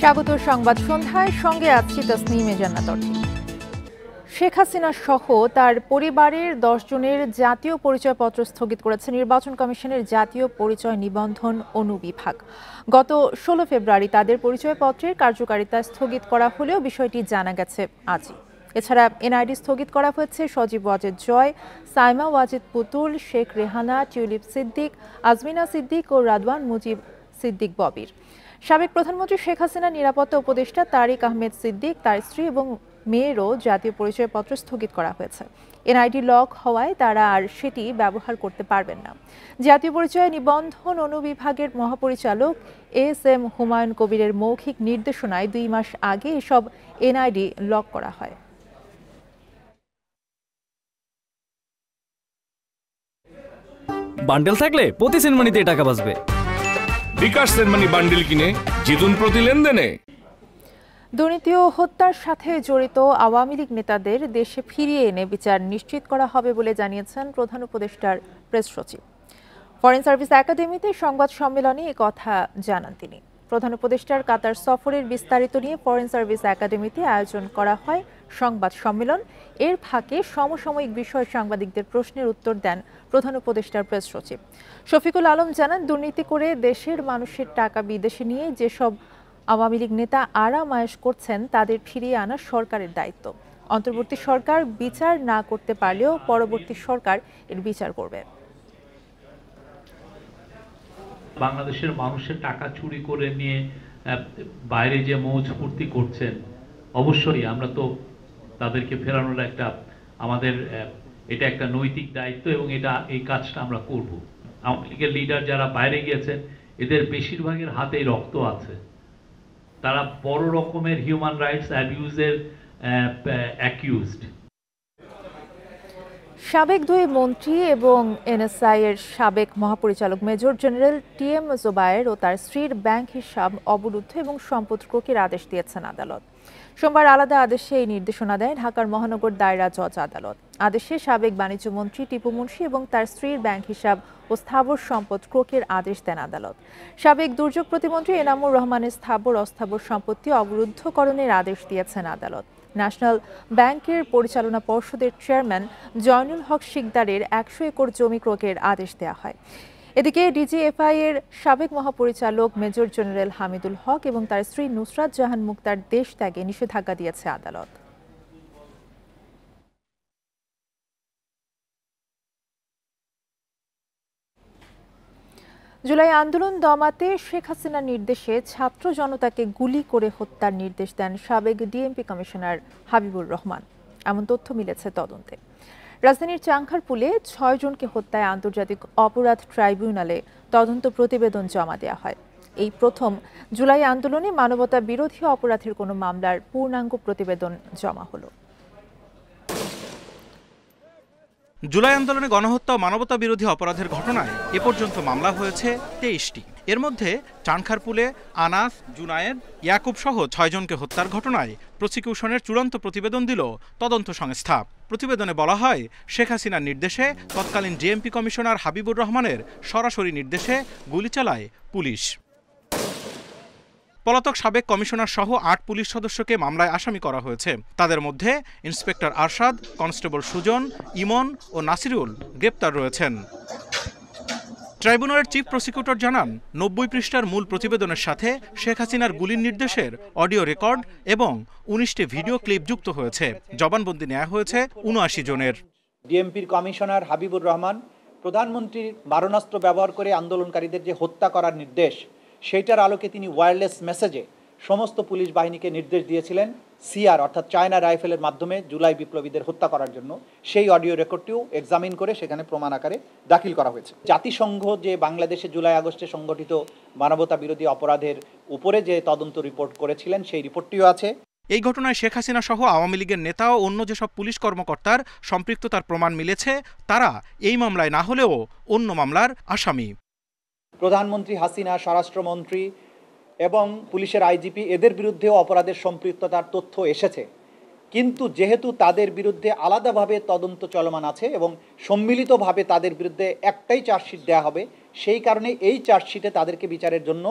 স্বাগত সংবাদ সন্ধ্যায়, সঙ্গে আছি তাসনিমে জান্নাত অর্থী। শেখ হাসিনা সহ তার পরিবারের 10 জনের জাতীয় পরিচয়পত্র স্থগিত করেছে নির্বাচন কমিশনের জাতীয় পরিচয় নিবন্ধন অনুবিভাগ। গত 16 ফেব্রুয়ারি তাদের পরিচয়পত্রের কার্যকারিতা স্থগিত করা হলেও বিষয়টি জানা গেছে আজই। এছাড়া এনআইডি স্থগিত করা হয়েছে সজীব ওয়াজেদ জয়, সাইমা ওয়াজেদ পুতুল, শেখ রেহানা, টিউলিপ সিদ্দিক, আজমিনা সিদ্দিক ও রাদওয়ান মুজিব সিদ্দিক ববির। সাবেক প্রধানমন্ত্রী শেখ হাসিনার নিরাপত্তা উপদেষ্টা তারিক আহমেদ সিদ্দিক, তার স্ত্রী এবং মেয়েরও জাতীয় পরিচয়পত্র স্থগিত করা হয়েছে। এনআইডি লক হওয়ায় তারা আর সেটি ব্যবহার করতে পারবেন না। জাতীয় পরিচয় নিবন্ধন অনুবিভাগের মহাপরিচালক এস.এম. হুমায়ুন কবিরের মৌখিক নির্দেশনায় 2 মাস আগে এসব এনআইডি লক করা হয়। বান্ডেল থাকলে প্রতি সেনমানিতে টাকা বাঁচবে। বিকাশ সেনমানি বান্ডেল কিনে জিতুন প্রতি লেনদেনে। দুর্নীতি ও হত্যার সাথে জড়িত আওয়ামী লীগ নেতাদের দেশে ফিরিয়ে এনে বিচার নিশ্চিত করা হবে বলে জানিয়েছেন প্রধান উপদেষ্টার প্রেস সচিব। ফরেন সার্ভিস একাডেমিতে সংবাদ সম্মেলনে কথা জানান তিনি। প্রধান উপদেষ্টার কাতার সফরের বিস্তারিত নিয়ে ফরেন সার্ভিস একাডেমিতে আয়োজন করা হয় সংবাদ সম্মেলন। এর ফাঁকে সমসাময়িক বিষয়ে সাংবাদিকদের প্রশ্নের উত্তর দেন প্রধান উপদেষ্টার প্রেস সচিব শফিকুল আলম। জানান, দুর্নীতি করে দেশের মানুষের টাকা বিদেশে নিয়ে যেসব আওয়ামী লীগ নেতা আরাম আয়েশ করছেন তাদের ফিরিয়ে আনা সরকারের দায়িত্ব। অন্তর্বর্তী সরকার বিচার না করতে পারলেও পরবর্তী সরকার এর বিচার করবে। বাংলাদেশের মানুষের টাকা চুরি করে নিয়ে বাইরে যে মৌজ ফুর্তি করছেন, অবশ্যই আমরা তো তাদেরকে ফেরানোর আমাদের এটা একটা নৈতিক দায়িত্ব এবং এই কাজটা আমরা করব। আওয়ামী লীগের লিডার যারা বাইরে গিয়েছেন এদের বেশিরভাগের হাতেই রক্ত আছে। তারা বড় রকমের হিউম্যান রাইটস অ্যাবিউজের অ্যাকিউজড। সাবেক 2 মন্ত্রী এবং এনএসআই এর সাবেক মহাপরিচালক মেজর জেনারেল টি.এম. জোবায়ের ও তার স্ত্রীর ব্যাংক হিসাব অবরুদ্ধ এবং সম্পদ ক্রোকের আদেশ দিয়েছেন আদালত। সোমবার আলাদা আদেশে এই নির্দেশনা দেয় ঢাকার মহানগর দায়রা জজ আদালত। আদেশে সাবেক বাণিজ্য মন্ত্রী টিপু মুন্সি এবং তার স্ত্রীর ব্যাংক হিসাব ও স্থাবর সম্পদ ক্রোকের আদেশ দেন আদালত। সাবেক দুর্যোগ প্রতিমন্ত্রী এনামুর রহমানের স্থাবর অস্থাবর সম্পত্তি অবরুদ্ধকরণের আদেশ দিয়েছেন আদালত। ন্যাশনাল ব্যাংকের পরিচালনা পর্ষদের চেয়ারম্যান জয়নুল হক শিকদারের 100 একর জমি ক্রোকের আদেশ দেওয়া হয়। এদিকে ডিজিএফআই এর সাবেক মহাপরিচালক মেজর জেনারেল হামিদুল হক এবং তার স্ত্রী নুসরাত জাহান মুক্তার দেশ ত্যাগে নিষেধাজ্ঞা দিয়েছে আদালত। জুলাই আন্দোলন দমাতে শেখ হাসিনার নির্দেশে ছাত্র জনতাকে গুলি করে হত্যার নির্দেশ দেন সাবেক ডিএমপি কমিশনার হাবিবুর রহমান। এমন তথ্য মিলেছে তদন্তে। রাজধানীর চাংখারপুলে 6 জনকে হত্যায় আন্তর্জাতিক অপরাধ ট্রাইব্যুনালে তদন্ত প্রতিবেদন জমা দেওয়া হয়। এই প্রথম জুলাই আন্দোলনে মানবতা বিরোধী অপরাধের কোনো মামলার পূর্ণাঙ্গ প্রতিবেদন জমা হলো। জুলাই আন্দোলনে গণহত্যা ও মানবতা বিরোধী অপরাধের ঘটনায় এ পর্যন্ত মামলা হয়েছে 23টি। এর মধ্যে চানখারপুলে আনাস, জুনায়েদ, ইয়াকুব সহ 6 জনকে হত্যার ঘটনায় প্রসিকিউশনের চূড়ান্ত প্রতিবেদন দিল তদন্ত সংস্থা। প্রতিবেদনে বলা হয়, শেখ হাসিনার নির্দেশে তৎকালীন ডিএমপি কমিশনার হাবিবুর রহমানের সরাসরি নির্দেশে গুলি চালায় পুলিশ। পলাতক সাবেক কমিশনার সহ 8 পুলিশ সদস্যকে মামলায় আসামি করা হয়েছে। তাদের মধ্যে ইন্সপেক্টর আরশাদ, কনস্টেবল সুজন, ইমন ও নাসিরুল গ্রেপ্তার রয়েছেন। ট্রাইব্যুনালের চিফ প্রসিকিউটর জানান, 90 পৃষ্ঠার মূল প্রতিবেদনের সাথে শেখ হাসিনার গুলির নির্দেশের অডিও রেকর্ড এবং 19টি ভিডিও ক্লিপ যুক্ত হয়েছে। জবানবন্দি নেওয়া হয়েছে 79 জনের। ডিএমপির কমিশনার হাবিবুর রহমান প্রধানমন্ত্রীর মারণাস্ত্র ব্যবহার করে আন্দোলনকারীদের যে হত্যা করার নির্দেশ, সেইটার আলোকে তিনি ওয়্যারলেস মেসেজে সমস্ত পুলিশ বাহিনীকে নির্দেশ দিয়েছিলেন সিআর অর্থাৎ চায়না রাইফেলের মাধ্যমে জুলাই বিপ্লবীদের হত্যা করার জন্য। সেই অডিও রেকর্ডটিও এক্সামিন করে সেখানে প্রমাণ আকারে দাখিল করা হয়েছে। জাতিসংঘ যে বাংলাদেশে জুলাই আগস্টে সংগঠিত মানবতা বিরোধী অপরাধের উপরে যে তদন্ত রিপোর্ট করেছিলেন সেই রিপোর্টটিও আছে। এই ঘটনায় শেখ হাসিনা সহ আওয়ামী লীগের নেতা ও অন্য যেসব পুলিশ কর্মকর্তার সম্পৃক্ততার প্রমাণ মিলেছে তারা এই মামলায় না হলেও অন্য মামলার আসামি। প্রধানমন্ত্রী হাসিনা, স্বরাষ্ট্রমন্ত্রী এবং পুলিশের আইজিপি এদের বিরুদ্ধেও অপরাধের সম্পৃক্ততার তথ্য এসেছে। কিন্তু যেহেতু তাদের বিরুদ্ধে আলাদাভাবে তদন্ত চলমান আছে এবং সম্মিলিতভাবে তাদের বিরুদ্ধে একটাই চার্জশিট দেওয়া হবে, সেই কারণে এই চার্জশিটে তাদেরকে বিচারের জন্য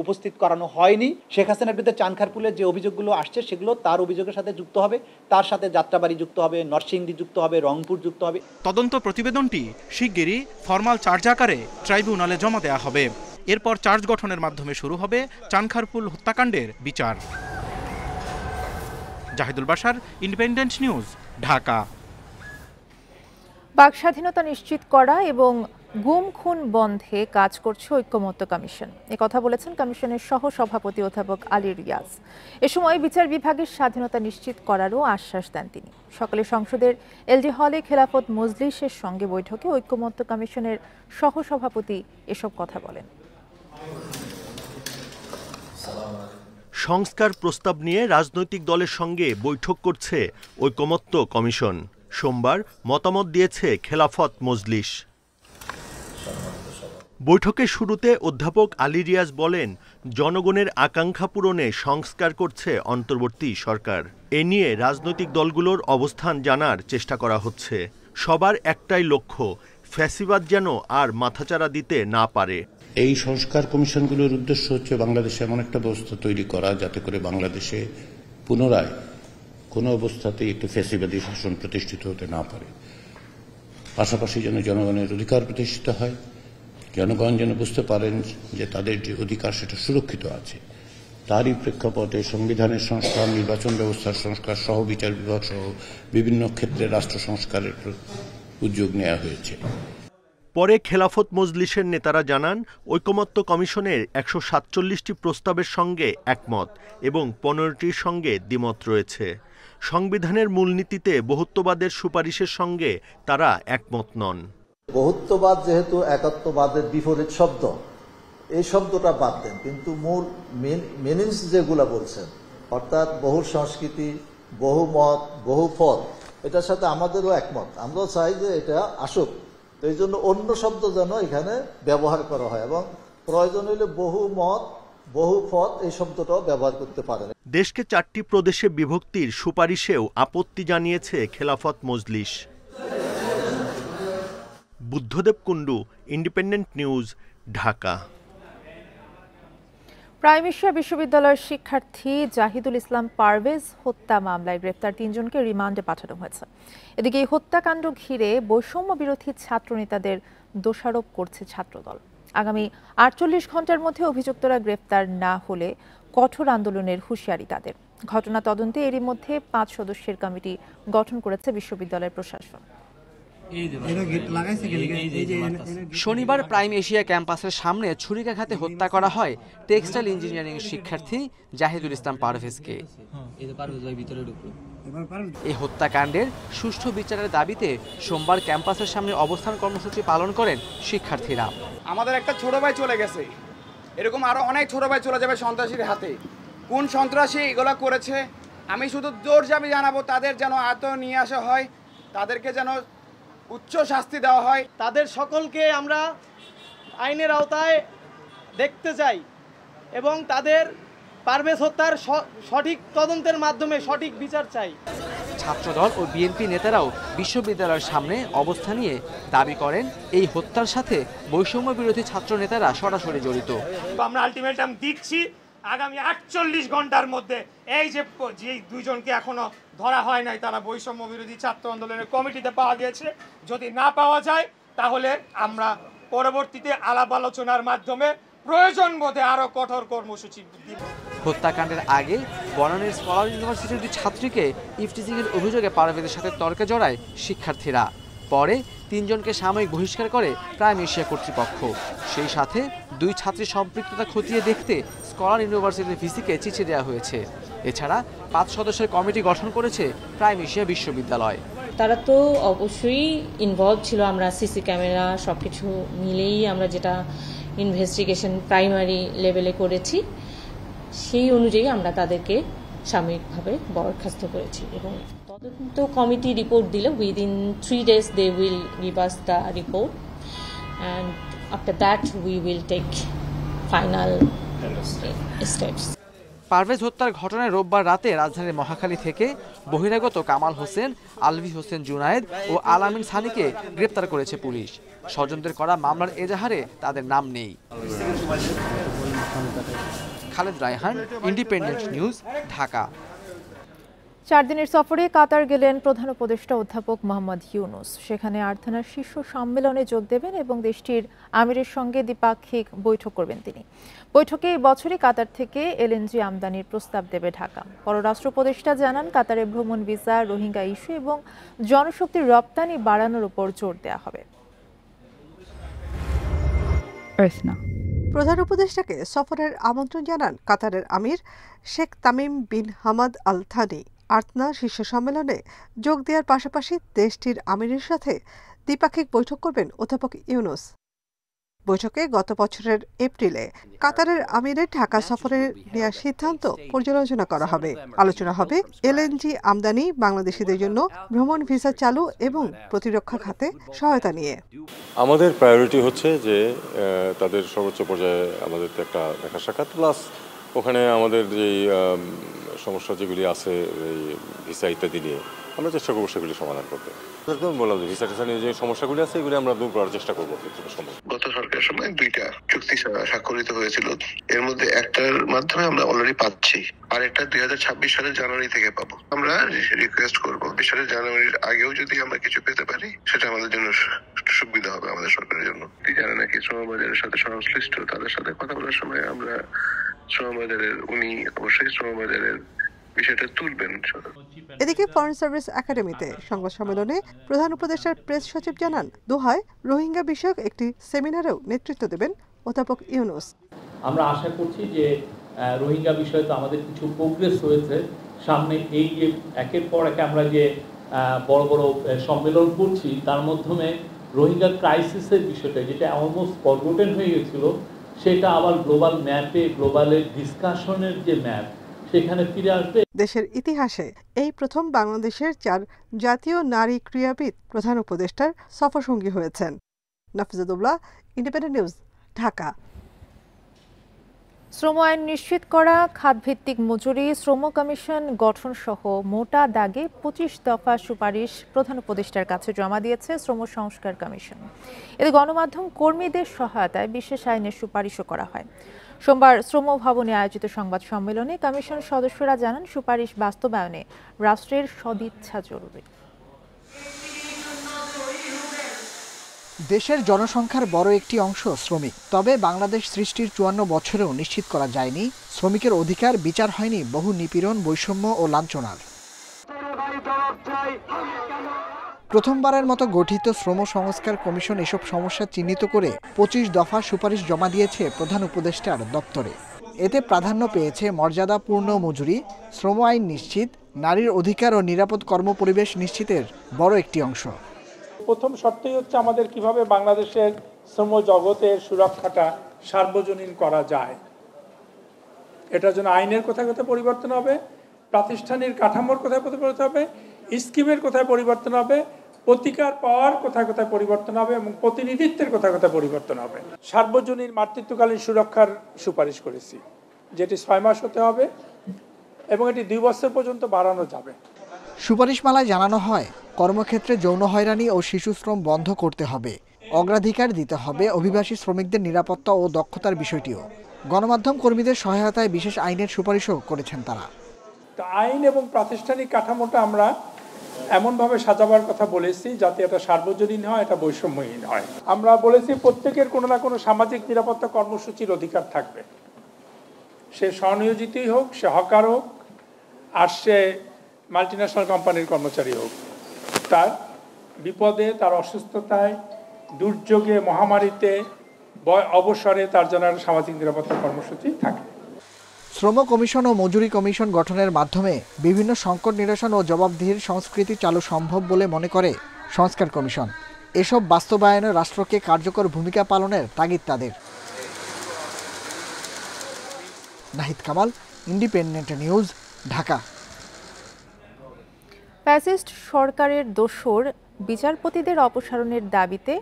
উপস্থিত করানো হয়নি। শেখ হাসিনার বিরুদ্ধে চানখারপুলের যে অভিযোগগুলো আসছে সেগুলো তার অভিযোগের সাথে যুক্ত হবে, তার সাথে যাত্রাবাড়ি যুক্ত হবে, নরসিংদী যুক্ত হবে, রংপুর যুক্ত হবে। তদন্ত প্রতিবেদনটি শিগগিরই ফরমাল চার্জ আকারে ট্রাইব্যুনালে জমা দেওয়া হবে। এরপর চার্জ গঠনের মাধ্যমে শুরু হবে চানখারপুল হত্যাকাণ্ডের বিচার। Zahidul Bashar, Independent news, Dhaka. বাক স্বাধীনতা নিশ্চিত করা এবং গুম খুন বন্ধে কাজ করছে ঐক্যমত্য কমিশন, কথা বলেছেন কমিশনের সহ সভাপতি অধ্যাপক আলী রিয়াজ। এ সময় বিচার বিভাগের স্বাধীনতা নিশ্চিত করারও আশ্বাস দেন তিনি। সকালে সংসদের এলডি হলে খেলাফত মজলিসের সঙ্গে বৈঠকে ঐক্যমত্য কমিশনের সহ সভাপতি এসব কথা বলেন। সংস্কার প্রস্তাব নিয়ে রাজনৈতিক দলের সঙ্গে বৈঠক করছে ঐক্যমত্য কমিশন। সোমবার মতামত দিয়েছে খেলাফত মজলিস। বৈঠকের শুরুতে অধ্যাপক আলী রিয়াজ বলেন, জনগণের আকাঙ্ক্ষা পূরণে সংস্কার করছে অন্তর্বর্তী সরকার। এ নিয়ে রাজনৈতিক দলগুলোর অবস্থান জানার চেষ্টা করা হচ্ছে। সবার একটাই লক্ষ্য, ফ্যাসিবাদ যেন আর মাথাচাড়া দিতে না পারে। এই সংস্কার কমিশনগুলোর উদ্দেশ্য হচ্ছে বাংলাদেশে এমন একটা ব্যবস্থা তৈরি করা যাতে করে বাংলাদেশে পুনরায় কোনো অবস্থাতেই একটি ফ্যাসিবাদী শাসন প্রতিষ্ঠিত হতে না পারে। পাশাপাশি যেন জনগণের অধিকার প্রতিষ্ঠিত হয়, জনগণ যেন বুঝতে পারেন যে তাদের যে অধিকার সেটা সুরক্ষিত আছে। তারই প্রেক্ষাপটে সংবিধানের সংস্কার, নির্বাচন ব্যবস্থার সংস্কার সহ বিচার বিভাগ সহ বিভিন্ন ক্ষেত্রে রাষ্ট্র সংস্কারের উদ্যোগ নেওয়া হয়েছে। পরে খেলাফত মজলিসের নেতারা জানান, ঐকমত্য কমিশনের ১৪৭টি প্রস্তাবের সঙ্গে একমত এবং ১৫টির সঙ্গে দ্বিমত রয়েছে। সংবিধানের মূলনীতিতে বহুত্ববাদের সুপারিশের সঙ্গে তারা একমত নন। বহুত্ববাদ যেহেতু একাত্মবাদের বিপরীত শব্দ, এই শব্দটা বাদ দেন, কিন্তু মূল মিনিংস যেগুলো বলছেন, অর্থাৎ বহু সংস্কৃতি, বহু মত, বহু পথ, এটার সাথে আমাদেরও একমত। আমরাও চাই যে এটা আসুক। তো এই জন্য অন্য শব্দ যেন এখানে ব্যবহার করা হয় এবং প্রয়োজন হলে বহু মত, বহু পথ এই শব্দটাও ব্যবহার করতে পারেন। দেশকে 4টি প্রদেশে বিভক্তির সুপারিশেও আপত্তি জানিয়েছে Khelafat Majlis. Buddhadeb Kundu, independent news, Dhaka. Prime Asia বিশ্ববিদ্যালয়ের শিক্ষার্থী জাহিদুল ইসলাম পারভেজ হত্যা মামলায় গ্রেপ্তার 3 জনকে রিমান্ডে পাঠানো হয়েছে। এদিকে এই হত্যাকাণ্ড ঘিরে বৈষম্য বিরোধী ছাত্রনেতাদের দোষারোপ করছে ছাত্রদল। আগামী 48 ঘন্টার মধ্যে অভিযুক্তরা গ্রেপ্তার না হলে কঠোর আন্দোলনের হুঁশিয়ারি তাদের। ঘটনা তদন্তে এরই মধ্যে 5 সদস্যের কমিটি গঠন করেছে বিশ্ববিদ্যালয়ের প্রশাসন। শনিবার প্রাইম এশিয়া ক্যাম্পাসের সামনে ছুরিকাঘাতে হত্যা করা হয় টেক্সটাইল ইঞ্জিনিয়ারিং শিক্ষার্থী জাহিদুল ইসলাম পারভেজকে। এই হত্যাকাণ্ডের সুষ্ঠু বিচারের দাবিতে সোমবার ক্যাম্পাসের সামনে অবস্থান কর্মসূচি পালন করেন শিক্ষার্থীরা। আমাদের একটা ছোট ভাই চলে গেছে, এরকম আরো অনেক ছোট ভাই চলে যাবে সন্ত্রাসীর হাতে। কোন সন্ত্রাসী এগুলো করেছে, আমি শুধু জোর দাবি জানাবো তাদের যেন আয়ত্তে নিয়ে আসা হয়, তাদেরকে যেন উচ্চ শাস্তি দেওয়া হয়। তাদের সকলকে আমরা আইনের আওতায় দেখতে চাই এবং তাদের পারভেজ হত্যার সঠিক তদন্তের মাধ্যমে সঠিক বিচার চাই। ছাত্রদল ও বিএনপি নেতারাও বিশ্ববিদ্যালয়ের সামনে অবস্থান নিয়ে দাবি করেন এই হত্যার সাথে বৈষম্য বিরোধী ছাত্র নেতারা সরাসরি জড়িত। আমরা আলটিমেটাম দিচ্ছি, আগামী 48 ঘন্টার মধ্যে এই যে 2 জনকে এখনো ধরা হয় নাই, তারা বৈষম্য বিরোধী ছাত্র আন্দোলনের কমিটিতে পাওয়া গেছে। যদি না পাওয়া যায় তাহলে আমরা পরবর্তীতে আলাপ আলোচনার মাধ্যমে প্রয়োজন বোধে আরো কঠোর কর্মসূচি দিব। হত্যাকাণ্ডের আগে বনানীর স্কলার ইউনিভার্সিটির 2 ছাত্রীকে ইফটিজিংয়ের অভিযোগে পারভেজের সাথে তর্কে জড়ায় শিক্ষার্থীরা। পরে 3 জনকে সাময়িক বহিষ্কার করে প্রাইম এশিয়া কর্তৃপক্ষ। সেই সাথে 2 ছাত্রীর সম্পৃক্ততা খতিয়ে দেখতে স্কলার ইউনিভার্সিটির ভিসিকে চিঠি দেওয়া হয়েছে। এছাড়া 5 সদস্যের কমিটি গঠন করেছে প্রাইম এশিয়া বিশ্ববিদ্যালয়। তারা তো অবশ্যই ইনভলভ ছিল, আমরা সিসি ক্যামেরা সবকিছু মিলেই আমরা যেটা ইনভেস্টিগেশন প্রাইমারি লেভেলে করেছি সেই অনুযায়ী আমরা তাদেরকে সাময়িকভাবে বরখাস্ত করেছি এবং তদন্ত কমিটি রিপোর্ট দিলে within 3 days they will give us the report and after that we will take final steps. Parvez হত্যার ঘটনায় রোববার রাতে রাজধানীর মহাখালী থেকে বহিরাগত কামাল হোসেন, আলভি হোসেন জুনায়েদ ও আলামিন সানিকে গ্রেপ্তার করেছে পুলিশ। স্বজনদের করা মামলার এজাহারে তাদের নাম নেই। Khaled Raihan, independent news, Dhaka. 4 দিনের সফরে কাতার গেলেন প্রধান উপদেষ্টা অধ্যাপক মোহাম্মদ ইউনূস। সেখানে আর্থানার শীর্ষ সম্মেলনে যোগ দেবেন এবং দেশটির আমিরের সঙ্গে দ্বিপাক্ষিক বৈঠক করবেন তিনি। বৈঠকে এই বছরই কাতার থেকে এলএনজি আমদানির প্রস্তাব দেবে ঢাকা। পররাষ্ট্র উপদেষ্টা জানান, কাতারে ভ্রমণ ভিসা, রোহিঙ্গা ইস্যু এবং জনশক্তির রপ্তানি বাড়ানোর উপর জোর দেওয়া হবে। প্রধান উপদেষ্টাকে সফরের আমন্ত্রণ জানান কাতারের আমির Sheikh Tamim bin Hamad Al Thani. আর্তনা শীর্ষ সম্মেলনে যোগ দেওয়ার পাশাপাশি দেশটির আমিরের সাথে দ্বিপাক্ষিক বৈঠক করবেন অধ্যাপক ইউনূস। বৈঠকে গত বছরের এপ্রিলে কাতারের আমিরের ঢাকা সফরে নেওয়ার সিদ্ধান্ত পর্যালোচনা করা হবে। আলোচনা হবে এলএনজি আমদানি, বাংলাদেশিদের জন্য ভ্রমণ ভিসা চালু এবং প্রতিরক্ষা খাতে সহায়তা নিয়ে। আমাদের প্রায়োরিটি হচ্ছে যে তাদের সর্বোচ্চ পর্যায়ে আমাদের একটা দেখা সাক্ষাৎ, প্লাস ওখানে আমাদের যেই সমস্যা যেগুলি আছে এই ভিসা ইত্যাদি নিয়ে আমরা চেষ্টা করবো সেগুলি সমাধান করতে। বললাম যে ভিসা টিসা নিয়ে যে সমস্যাগুলি আছে এগুলি আমরা দূর করার চেষ্টা করবো। গত সরকারের সময় 2টা চুক্তি স্বাক্ষরিত হয়েছিল, এর মধ্যে একটার মাধ্যমে আমরা অলরেডি পাচ্ছি, আর একটা 2026 সালের জানুয়ারি থেকে পাবো। আমরা রিকোয়েস্ট করবো 20 সালের জানুয়ারির আগেও যদি আমরা কিছু পেতে পারি সেটা আমাদের জন্য সুবিধা হবে, আমাদের সরকারের জন্য। যারা নাকি শ্রমবাজারের সাথে সংশ্লিষ্ট তাদের সাথে কথা বলার সময় আমরা উনি অবশ্যই শ্রমবাজারের বিষয়টা তুলবেন। এদিকে ফরেন সার্ভিস একাডেমিতে সংবাদ সম্মেলনে প্রধান উপদেষ্টার প্রেস সচিব জানান, দোহায় রোহিঙ্গা বিষয়ক একটি সেমিনারেও নেতৃত্ব দেবেন অধ্যাপক ইউনূস। আমরা আশা করছি যে রোহিঙ্গা বিষয়ে তো আমাদের কিছু প্রোগ্রেস হয়েছে, সামনে এই যে একের পর এক আমরা যে বড় বড় সম্মেলন করছি তার মাধ্যমে রোহিঙ্গা ক্রাইসিসের বিষয়টা যেটা অলমোস্ট ফরগটেন হয়ে গেছিল সেটা আবার গ্লোবাল ম্যাপে, গ্লোবালের ডিসকাশনের যে ম্যাপ সেখানে ফিরে আসবে। দেশের ইতিহাসে এই প্রথম বাংলাদেশের 4 জাতীয় নারী ক্রীড়াবিদ প্রধান উপদেষ্টার সফরসঙ্গী হয়েছেন। নাফিজাতুল্লাহ, ইন্ডিপেন্ডেন্ট নিউজ, ঢাকা। শ্রম আইন নিশ্চিত করা, খাতভিত্তিক মজুরি, শ্রম কমিশন গঠন সহ মোটা দাগে 25 দফা সুপারিশ প্রধান উপদেষ্টার কাছে জমা দিয়েছে শ্রম সংস্কার কমিশন। এতে গণমাধ্যম কর্মীদের সহায়তায় বিশেষ আইনের সুপারিশও করা হয়। সোমবার শ্রম ভবনে আয়োজিত সংবাদ সম্মেলনে কমিশন সদস্যরা জানান, সুপারিশ বাস্তবায়নে রাষ্ট্রের সদিচ্ছা জরুরি। দেশের জনসংখ্যার বড় একটি অংশ শ্রমিক, তবে বাংলাদেশ সৃষ্টির 54 বছরেও নিশ্চিত করা যায়নি শ্রমিকের অধিকার, বিচার হয়নি বহু নিপীড়ন, বৈষম্য ও লাঞ্ছনার। প্রথমবারের মতো গঠিত শ্রম সংস্কার কমিশন এসব সমস্যা চিহ্নিত করে 25 দফা সুপারিশ জমা দিয়েছে প্রধান উপদেষ্টার দপ্তরে। এতে প্রাধান্য পেয়েছে মর্যাদাপূর্ণ মজুরি, শ্রম আইন নিশ্চিত, নারীর অধিকার ও নিরাপদ কর্মপরিবেশ নিশ্চিতের বড় একটি অংশ। প্রথম শর্তই হচ্ছে আমাদের কিভাবে বাংলাদেশের শ্রম জগতের সুরক্ষাটা সার্বজনীন করা যায়। এটার জন্য আইনের কোথায় কোথায় পরিবর্তন হবে, প্রাতিষ্ঠানিক কাঠামোর কোথায় পরিবর্তন হবে, স্কিমের কোথায় পরিবর্তন হবে, প্রতিকার পাওয়ার কোথায় কোথায় পরিবর্তন হবে এবং প্রতিনিধিত্বের কোথায় কোথায় পরিবর্তন হবে। সার্বজনীন মাতৃত্বকালীন সুরক্ষার সুপারিশ করেছি, যেটি 6 মাস হতে হবে এবং এটি 2 বছর পর্যন্ত বাড়ানো যাবে। সুপারিশমালায় জানানো হয়, কর্মক্ষেত্রে যৌন হয়রানি ও শিশু শ্রম বন্ধ করতে হবে, অগ্রাধিকার দিতে হবে অভিবাসী শ্রমিকদের নিরাপত্তা ও দক্ষতার বিষয়টিও। গণমাধ্যম কর্মীদের সহায়তায় বিশেষ আইনের সুপারিশও করেছেন তারা। আইন এবং প্রাতিষ্ঠানিক কাঠামোটা আমরা এমনভাবে সাজাবার কথা বলেছি যাতে এটা সার্বজনীন হয়, এটা বৈষম্যহীন হয়। আমরা বলেছি প্রত্যেকের কোনো না কোনো সামাজিক নিরাপত্তা কর্মসূচির অধিকার থাকবে, সে স্বনিয়োজিতই হোক, সে হকার হোক, আর সে মাল্টিন্যাশনাল কোম্পানির কর্মচারী হোক। তার বিপদে, তার অসুস্থতায়, দুর্যোগে, মহামারীতে, অবসরে তার জন্য সামাজিক নিরাপত্তা কর্মসূচি থাকে। শ্রম কমিশন ও মজুরি কমিশন গঠনের মাধ্যমে বিভিন্ন সংকট নিরসন ও জবাবদিহির সংস্কৃতি চালু সম্ভব বলে মনে করে সংস্কার কমিশন। এসব বাস্তবায়নে রাষ্ট্রকে কার্যকর ভূমিকা পালনের তাগিদ তাদের। Nahid Kamal, independent news, Dhaka. Fascist সরকারের দোসর বিচারপতিদের অপসারণের দাবিতে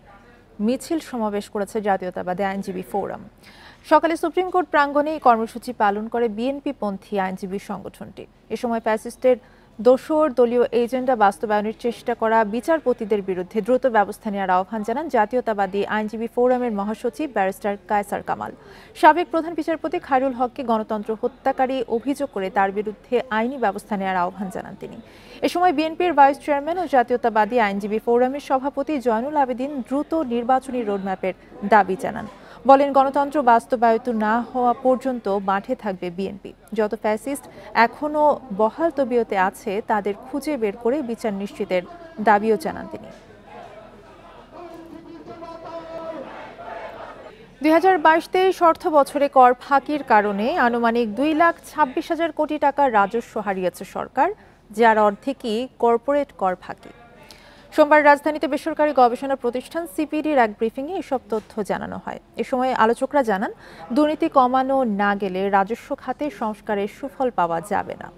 মিছিল সমাবেশ করেছে জাতীয়তাবাদী আইনজীবী ফোরাম। সকালে সুপ্রিম কোর্ট প্রাঙ্গণে এই কর্মসূচি পালন করে বিএনপি-পন্থী আইনজীবী সংগঠনটি। এ সময় ফ্যাসিস্টের দোসর দলীয় এজেন্ডা বাস্তবায়নের চেষ্টা করা বিচারপতিদের বিরুদ্ধে দ্রুত ব্যবস্থা নেওয়ার আহ্বান জানান জাতীয়তাবাদী আইনজীবী ফোরামের মহাসচিব ব্যারিস্টার কায়সার কামাল। সাবেক প্রধান বিচারপতি খায়রুল হককে গণতন্ত্র হত্যাকারী অভিযোগ করে তার বিরুদ্ধে আইনি ব্যবস্থা নেওয়ার আহ্বান জানান তিনি। এ সময় বিএনপির ভাইস চেয়ারম্যান ও জাতীয়তাবাদী আইনজীবী ফোরামের সভাপতি জয়নুল আবেদিন দ্রুত নির্বাচনী রোডম্যাপের দাবি জানান। বলেন, গণতন্ত্র বাস্তবায়িত না হওয়া পর্যন্ত মাঠে থাকবে বিএনপি। যত ফ্যাসিস্ট এখনও বহাল তবিয়তে আছে তাদের খুঁজে বের করে বিচার নিশ্চিতের দাবিও জানান তিনি। 2022-23 অর্থ বছরে কর ফাঁকির কারণে আনুমানিক 2,26,000 কোটি টাকা রাজস্ব হারিয়েছে সরকার, যার অর্ধেকই কর্পোরেট কর ফাঁকি। সোমবার রাজধানীতে বেসরকারি গবেষণা প্রতিষ্ঠান সিপিডির এক ব্রিফিংয়ে এসব তথ্য জানানো হয়। এ সময় আলোচকরা জানান, দুর্নীতি কমানো না গেলে রাজস্ব খাতে সংস্কারের সুফল পাওয়া যাবে না।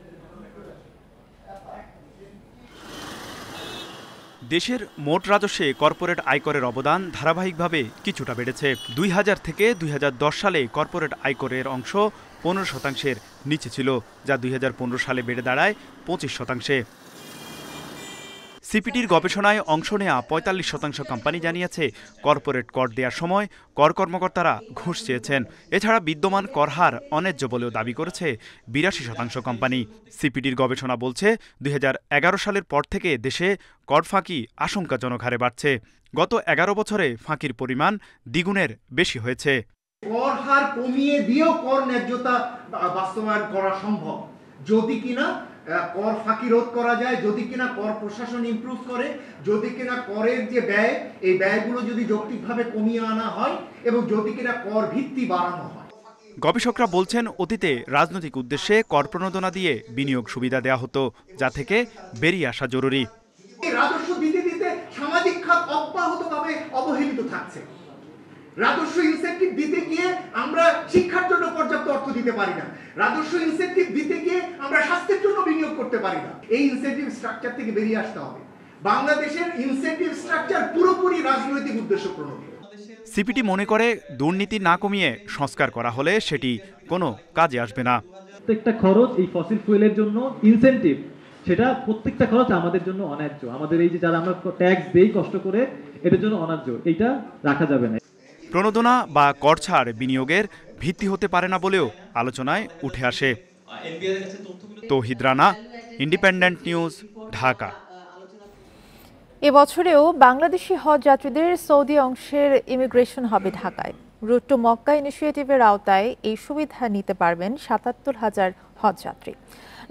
দেশের মোট রাজস্বে কর্পোরেট আয়করের অবদান ধারাবাহিকভাবে কিছুটা বেড়েছে। 2000 থেকে 2010 সালে কর্পোরেট আয়করের অংশ 15% নিচে ছিল, যা 2015 সালে বেড়ে দাঁড়ায় 25%। সিপিডির গবেষণায় অংশ নেওয়া 45% কোম্পানি জানিয়েছে কর্পোরেট কর দেওয়ার সময় কর কর্মকর্তারা ঘুষ চেয়েছেন। এছাড়া বিদ্যমান কর হার অন্যায্য বলেও দাবি করেছে 82% কোম্পানি। সিপিডির গবেষণা বলছে 2011 সালের পর থেকে দেশে কর ফাঁকি আশঙ্কাজনক হারে বাড়ছে। গত 11 বছরে ফাঁকির পরিমাণ দ্বিগুণের বেশি হয়েছে। কর হার কমিয়ে দিয়েও কর ন্যায্যতা বাস্তবায়ন করা সম্ভব যদি কিনা কর ফাঁকি রোধ করা যায়, যদি কিনা কর প্রশাসন ইমপ্রুভ করে, যদি কিনা করের যে ব্যয়, এই ব্যয়গুলো যদি যৌক্তিকভাবে কমিয়ে আনা হয় এবং যদি কিনা কর ভিত্তি বাড়ানো হয়। গবেষকরা বলছেন, অতীতে রাজনৈতিক উদ্দেশ্যে কর প্রণোদনা দিয়ে বিনিয়োগ সুবিধা দেওয়া হতো, যা থেকে বেরিয়ে আসা জরুরি। রাজস্ব দিতে দিতে সামাজিক খাত অব্যাহতভাবে অবহেলিত থাকছে। রাজস্ব ইনসেন্টিভ দিতে গিয়ে আমরা শিক্ষার জন্য পর্যাপ্ত অর্থ দিতে পারি না, রাজস্ব ইনসেন্টিভ দিতে গিয়ে আমরা স্বাস্থ্যের জন্য বিনিয়োগ করতে পারি না। এই ইনসেন্টিভ স্ট্রাকচার থেকে বেরিয়ে আসতে হবে। বাংলাদেশের ইনসেন্টিভ স্ট্রাকচার পুরোপুরি রাজনৈতিক উদ্দেশ্য প্রণোদিত। সিপিডি মনে করে, দুর্নীতি না কমিয়ে সংস্কার করা হলে সেটি কোনো কাজে আসবে না। প্রত্যেকটা খরচ এই ফসিল ফুয়েলের জন্য ইনসেন্টিভ, সেটা প্রত্যেকটা খরচ আমাদের জন্য অন্যায্য। আমাদের এই যে যারা আমরা ট্যাক্স দেই কষ্ট করে, এটার জন্য অন্যায্য, এইটা রাখা যাবে না। প্রণোদনা বা কর ছাড় বিনিয়োগের ভিত্তি হতে পারে না বলেও আলোচনায় উঠে আসে। তৌহিদ রানা, ইন্ডিপেন্ডেন্ট নিউজ, ঢাকা। এবছরেও বাংলাদেশি হজ যাত্রীদের সৌদি অংশের ইমিগ্রেশন হবে ঢাকায়। রুট টু মক্কা ইনিশিয়েটিভের আওতায় এই সুবিধা নিতে পারবেন 77,000 হজযাত্রী।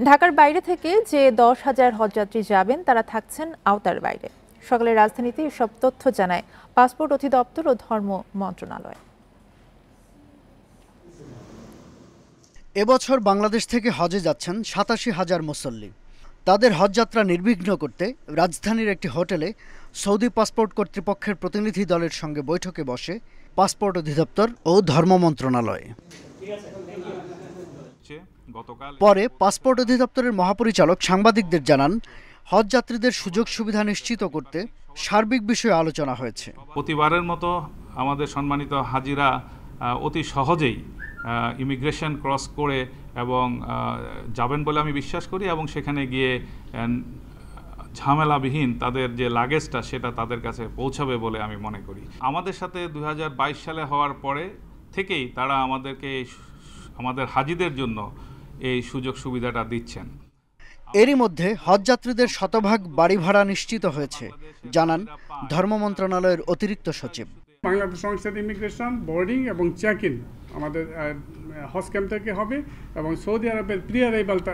ঢাকার বাইরে থেকে যে 10,000 হজযাত্রী যাবেন তারা থাকছেন আওতার বাইরে। সকালে রাজধানীতে এসব তথ্য জানায় পাসপোর্ট অধিদপ্তর ও ধর্ম মন্ত্রণালয়। এবছর বাংলাদেশ থেকে হজে যাচ্ছেন 87,000 মুসল্লি। তাদের হজযাত্রা নির্বিঘ্ন করতে রাজধানীর একটি হোটেলে সৌদি পাসপোর্ট কর্তৃপক্ষের প্রতিনিধি দলের সঙ্গে বৈঠকে বসে পাসপোর্ট অধিদপ্তর ও ধর্ম মন্ত্রণালয়। পরে পাসপোর্ট অধিদপ্তরের মহাপরিচালক সাংবাদিকদের জানান, হজযাত্রীদের সুযোগ সুবিধা নিশ্চিত করতে সার্বিক বিষয়ে আলোচনা হয়েছে। প্রতিবারের মতো আমাদের সম্মানিত হাজিরা অতি সহজেই ইমিগ্রেশন ক্রস করে এবং যাবেন বলে আমি বিশ্বাস করি, এবং সেখানে গিয়ে ঝামেলাবিহীন তাদের যে লাগেজটা সেটা তাদের কাছে পৌঁছাবে বলে আমি মনে করি। আমাদের সাথে 2022 সালে হওয়ার পরে থেকেই তারা আমাদেরকে আমাদের হাজিদের জন্য এই সুযোগ সুবিধাটা দিচ্ছেন। এরই মধ্যে হজযাত্রীদের শতভাগ বাড়ি ভাড়া নিশ্চিত হয়েছে, জানান ধর্ম মন্ত্রণালয়ের অতিরিক্ত সচিব। বাংলাদেশ সংসদ ইমিগ্রেশন, বোর্ডিং এবং চেক ইন আমাদের হজ ক্যাম্প থেকে হবে এবং সৌদি আরবের প্রি অ্যারাইভালটা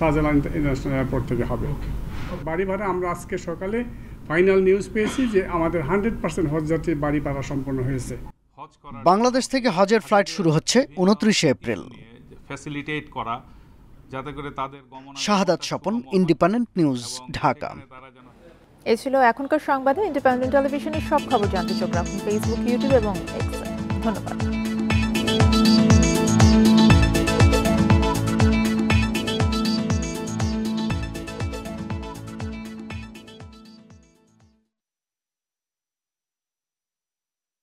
শাহজালাল ইন্টারন্যাশনাল এয়ারপোর্ট থেকে হবে। বাড়ি ভাড়া আমরা আজকে সকালে ফাইনাল নিউজ পেয়েছি যে আমাদের 100% হজযাত্রীর বাড়ি ভাড়া সম্পন্ন হয়েছে। বাংলাদেশ থেকে হজের ফ্লাইট শুরু হচ্ছে 29 এপ্রিল। ফ্যাসিলিটেট করা যাতে করে তাদের শাহাদাত স্বপন, ইন্ডিপেন্ডেন্ট নিউজ, ঢাকা। এই ছিল এখনকার সংবাদে। ইন্ডিপেন্ডেন্ট টেলিভিশনের সব খবর জানতে চোখ রাখুন ফেসবুক, ইউটিউব এবং এক্সে। ধন্যবাদ।